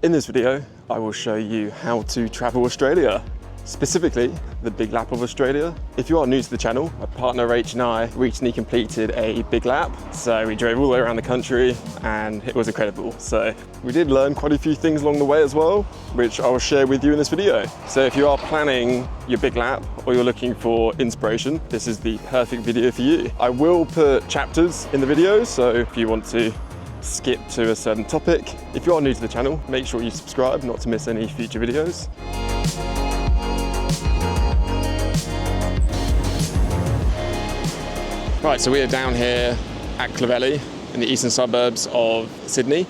In this video, I will show you how to travel Australia, specifically the Big Lap of Australia. If you are new to the channel, my partner Rach and I recently completed a Big Lap. So we drove all the way around the country and it was incredible. So we did learn quite a few things along the way as well, which I will share with you in this video. So if you are planning your Big Lap or you're looking for inspiration, this is the perfect video for you. I will put chapters in the video, so if you want to skip to a certain topic. If you are new to the channel, make sure you subscribe not to miss any future videos. Right, so we are down here at Clovelly in the eastern suburbs of Sydney.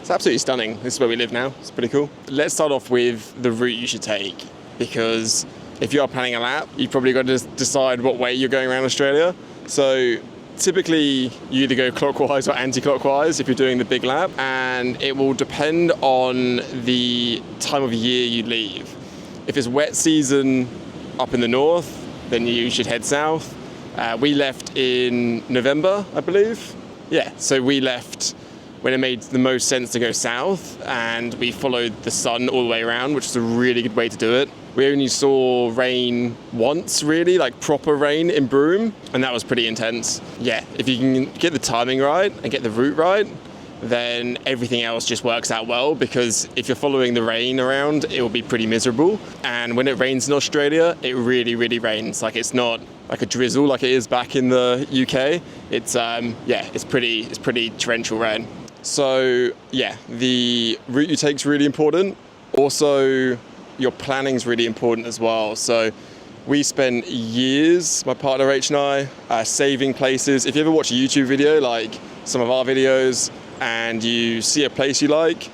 It's absolutely stunning. This is where we live now. It's pretty cool. Let's start off with the route you should take, because if you are planning a lap, you've probably got to decide what way you're going around Australia. So typically, you either go clockwise or anti-clockwise if you're doing the Big Lap, and it will depend on the time of year you leave. If it's wet season up in the north, then you should head south. We left in November, I believe. Yeah, so we left when it made the most sense to go south, and we followed the sun all the way around, which is a really good way to do it. We only saw rain once, really, like proper rain in Broome, and that was pretty intense. Yeah, if you can get the timing right and get the route right, then everything else just works out well, because if you're following the rain around, it will be pretty miserable. And when it rains in Australia, it really, really rains. Like, it's not like a drizzle like it is back in the UK. It's it's pretty torrential rain. So yeah, the route you take is really important. Also, your planning is really important as well. So we spent years, my partner Rach and I, saving places. If you ever watch a YouTube video, like some of our videos, and you see a place you like,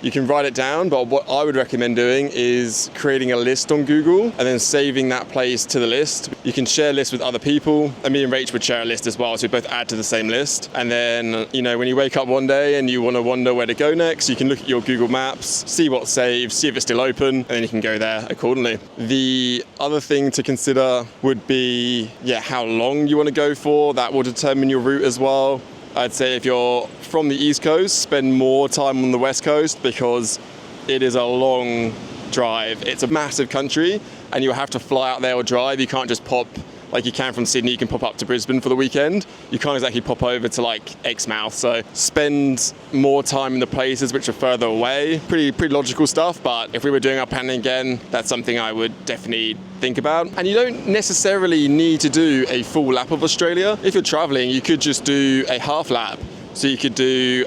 you can write it down, but what I would recommend doing is creating a list on Google and then saving that place to the list. You can share lists with other people, and me and Rach would share a list as well, so we both add to the same list. And then, you know, when you wake up one day and you want to wonder where to go next, you can look at your Google Maps, see what's saved, see if it's still open, and then you can go there accordingly. The other thing to consider would be, how long you want to go for. That will determine your route as well. I'd say if you're from the East Coast, spend more time on the West Coast, because it is a long drive. It's a massive country and you'll have to fly out there or drive. You can't just pop, like you can from Sydney, you can pop up to Brisbane for the weekend. You can't exactly pop over to like Exmouth. So spend more time in the places which are further away. Pretty logical stuff, but if we were doing our planning again, that's something I would definitely think about. And you don't necessarily need to do a full lap of Australia. If you're traveling, you could just do a half lap. So you could do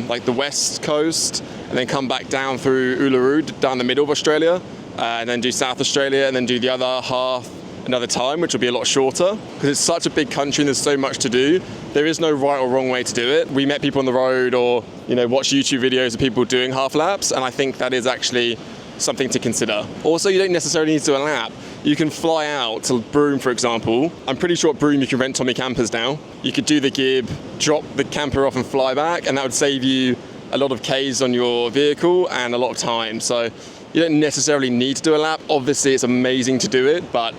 like the West Coast and then come back down through Uluru, down the middle of Australia, and then do South Australia, and then do the other half another time, which will be a lot shorter, because it's such a big country and there's so much to do. There is no right or wrong way to do it. We met people on the road or, watch YouTube videos of people doing half laps, and I think that is actually something to consider. Also, you don't necessarily need to do a lap. You can fly out to Broome, for example. I'm pretty sure at Broome you can rent Tommy campers now. You could do the Gib, drop the camper off and fly back, and that would save you a lot of Ks on your vehicle and a lot of time. So you don't necessarily need to do a lap. Obviously, it's amazing to do it, but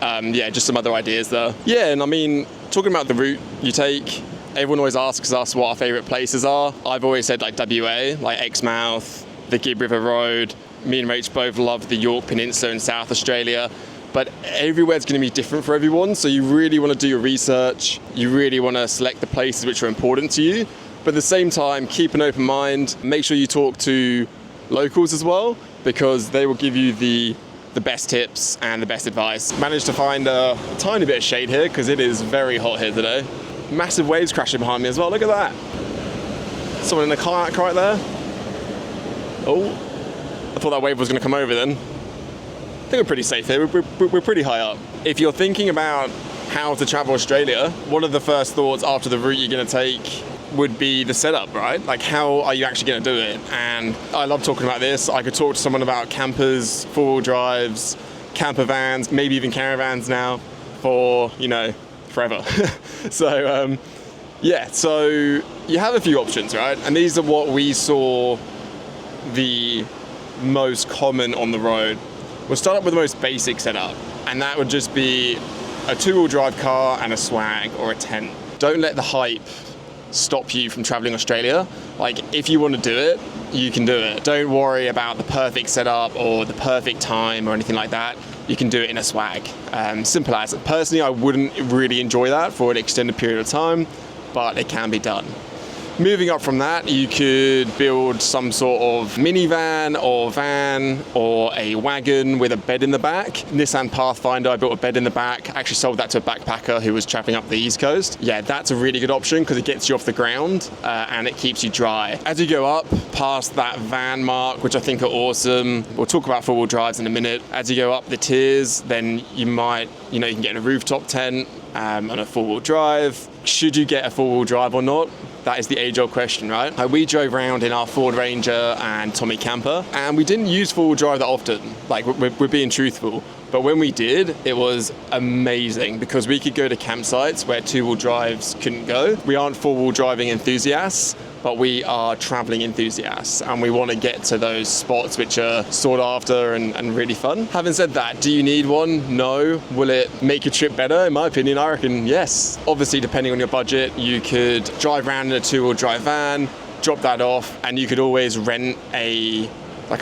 just some other ideas there. Yeah, and I mean, talking about the route you take, everyone always asks us what our favourite places are. I've always said like WA, like Exmouth, the Gib River Road. Me and Rach both love the Yorke Peninsula in South Australia, but everywhere's going to be different for everyone. So you really want to do your research. You really want to select the places which are important to you, but at the same time, keep an open mind. Make sure you talk to locals as well, because they will give you the best tips and the best advice. Managed to find a tiny bit of shade here because it is very hot here today. Massive waves crashing behind me as well. Look at that. Someone in a kayak right there. Oh, I thought that wave was going to come over then. I think we're pretty safe here. We're pretty high up. If you're thinking about how to travel Australia, one of the first thoughts after the route you're going to take would be the setup, right? Like, how are you actually going to do it? And I love talking about this. I could talk to someone about campers, four-wheel drives, camper vans, maybe even caravans now for, forever. So you have a few options, right? And these are what we saw the most common on the road. We'll start up with the most basic setup, and that would just be a two-wheel drive car and a swag or a tent. Don't let the hype stop you from traveling Australia. Like, if you want to do it, you can do it. Don't worry about the perfect setup or the perfect time or anything like that. You can do it in a swag. Simple as. Personally, I wouldn't really enjoy that for an extended period of time, but it can be done. Moving up from that, you could build some sort of minivan or van or a wagon with a bed in the back. Nissan Pathfinder, I built a bed in the back. I actually sold that to a backpacker who was traveling up the East Coast. Yeah, that's a really good option because it gets you off the ground and it keeps you dry. As you go up past that van mark, which I think are awesome, we'll talk about four-wheel drives in a minute. As you go up the tiers, then you can get a rooftop tent and a four-wheel drive. Should you get a four-wheel drive or not? That is the age-old question, right? We drove around in our Ford Ranger and Tommy camper, and we didn't use four-wheel drive that often. Like, we're being truthful. But when we did, it was amazing because we could go to campsites where two-wheel drives couldn't go. We aren't four-wheel driving enthusiasts, but we are traveling enthusiasts, and we want to get to those spots which are sought after and really fun. Having said that, do you need one? No. Will it make your trip better? In my opinion, I reckon yes. Obviously, depending on your budget, you could drive around in a two-wheel drive van, drop that off, and you could always rent a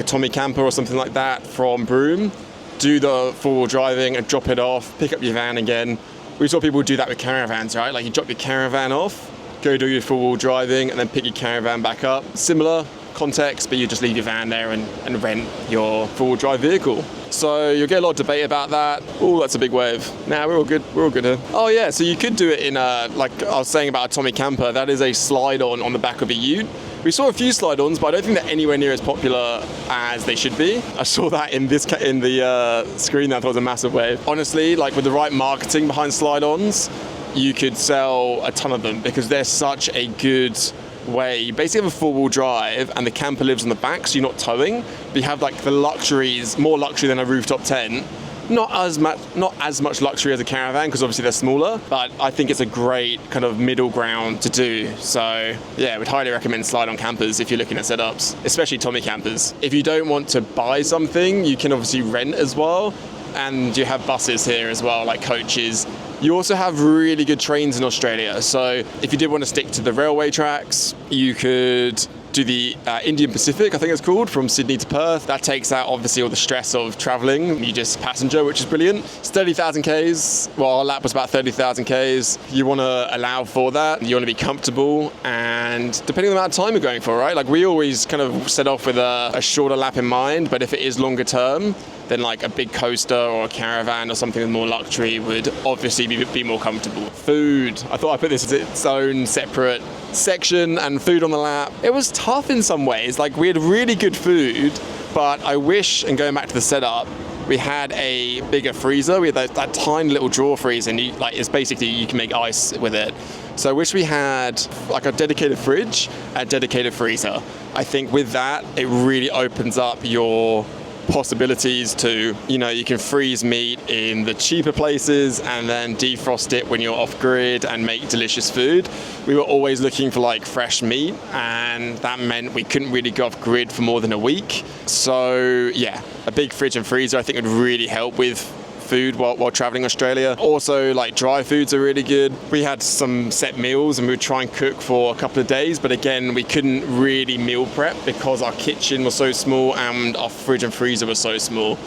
Tommy camper or something like that from Broome, do the four-wheel driving and drop it off, pick up your van again. We saw people do that with caravans, right? Like, you drop your caravan off, go do your four-wheel driving, and then pick your caravan back up. Similar context, but you just leave your van there and rent your four-wheel drive vehicle. So you'll get a lot of debate about that. Oh, that's a big wave. Nah, we're all good here. Oh yeah, so you could do it in like I was saying about a Tommy camper, that is a slide-on the back of a ute. We saw a few slide-ons, but I don't think they're anywhere near as popular as they should be. I saw that in the screen, that was a massive wave. Honestly, like, with the right marketing behind slide-ons, you could sell a ton of them because they're such a good way. You basically have a four-wheel drive and the camper lives on the back, so you're not towing, but you have like the luxuries, more luxury than a rooftop tent. Not as much luxury as a caravan because obviously they're smaller, but I think it's a great kind of middle ground to do. So yeah, I would highly recommend slide-on campers if you're looking at setups, especially Tommy campers. If you don't want to buy something, you can obviously rent as well, and you have buses here as well, like coaches. You also have really good trains in Australia. So if you did want to stick to the railway tracks, you could do the Indian Pacific, I think it's called, from Sydney to Perth. That takes out obviously all the stress of travelling. You just passenger, which is brilliant. It's 30,000 Ks. Well, our lap was about 30,000 Ks. You want to allow for that. You want to be comfortable, and depending on the amount of time you're going for, right? Like, we always kind of set off with a shorter lap in mind, but if it is longer term, then like a big coaster or a caravan or something with more luxury would obviously be more comfortable. Food. I thought I'd put this as its own separate section, and food on the lap. It was tough in some ways. Like, we had really good food, but I wish, and going back to the setup, we had a bigger freezer. We had that tiny little drawer freezer, and it's basically you can make ice with it. So I wish we had like a dedicated fridge, a dedicated freezer. I think with that, it really opens up your possibilities to, you can freeze meat in the cheaper places and then defrost it when you're off grid and make delicious food. We were always looking for like fresh meat, and that meant we couldn't really go off grid for more than a week. So yeah, a big fridge and freezer I think would really help with food while traveling Australia. Also, like, dry foods are really good. We had some set meals and we would try and cook for a couple of days, but again, we couldn't really meal prep because our kitchen was so small and our fridge and freezer was so small.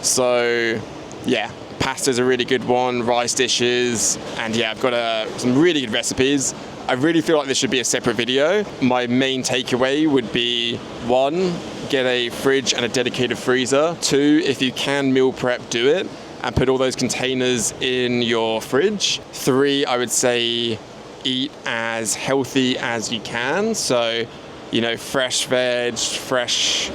So yeah, pasta's a really good one, rice dishes, and yeah, I've got some really good recipes. I really feel like this should be a separate video. My main takeaway would be 1, get a fridge and a dedicated freezer. 2, if you can meal prep, do it and put all those containers in your fridge. 3, I would say eat as healthy as you can. So, fresh veg, fresh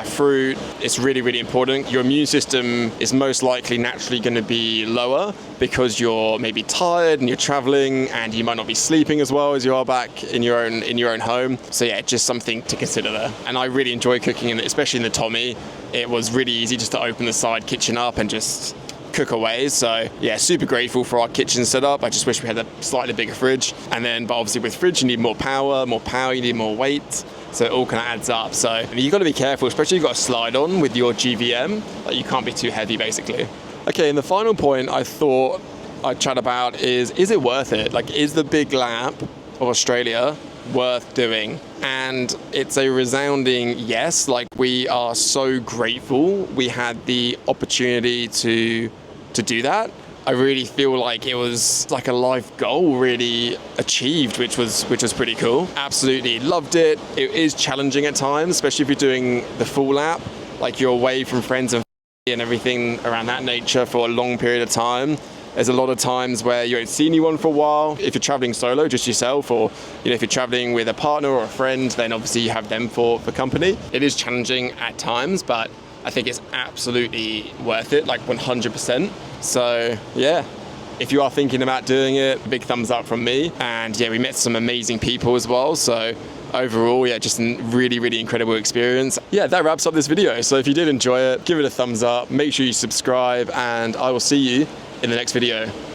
fruit. It's really, really important. Your immune system is most likely naturally going to be lower because you're maybe tired and you're traveling and you might not be sleeping as well as you are back in your own home. So yeah, just something to consider there. And I really enjoy cooking, especially in the Tommy. It was really easy just to open the side kitchen up and just cook away. So yeah, super grateful for our kitchen setup. I just wish we had a slightly bigger fridge. And then, but obviously with fridge, you need more power, you need more weight. So it all kind of adds up. So you've got to be careful, especially if you've got a slide on with your GVM. Like, you can't be too heavy, basically. Okay, and the final point I thought I'd chat about is it worth it? Like, is the big lap of Australia worth doing? And it's a resounding yes. Like, we are so grateful we had the opportunity to do that. I really feel like it was like a life goal really achieved, which was pretty cool. Absolutely loved it. It is challenging at times, especially if you're doing the full lap, like you're away from friends and everything around that nature for a long period of time. There's a lot of times where you haven't seen anyone for a while. If you're traveling solo, just yourself, or if you're traveling with a partner or a friend, then obviously you have them for company. It is challenging at times, but I think it's absolutely worth it, like 100%. So yeah, if you are thinking about doing it, big thumbs up from me. And yeah, we met some amazing people as well. So overall, yeah, just a really, really incredible experience. Yeah, that wraps up this video. So if you did enjoy it, give it a thumbs up, make sure you subscribe, and I will see you in the next video.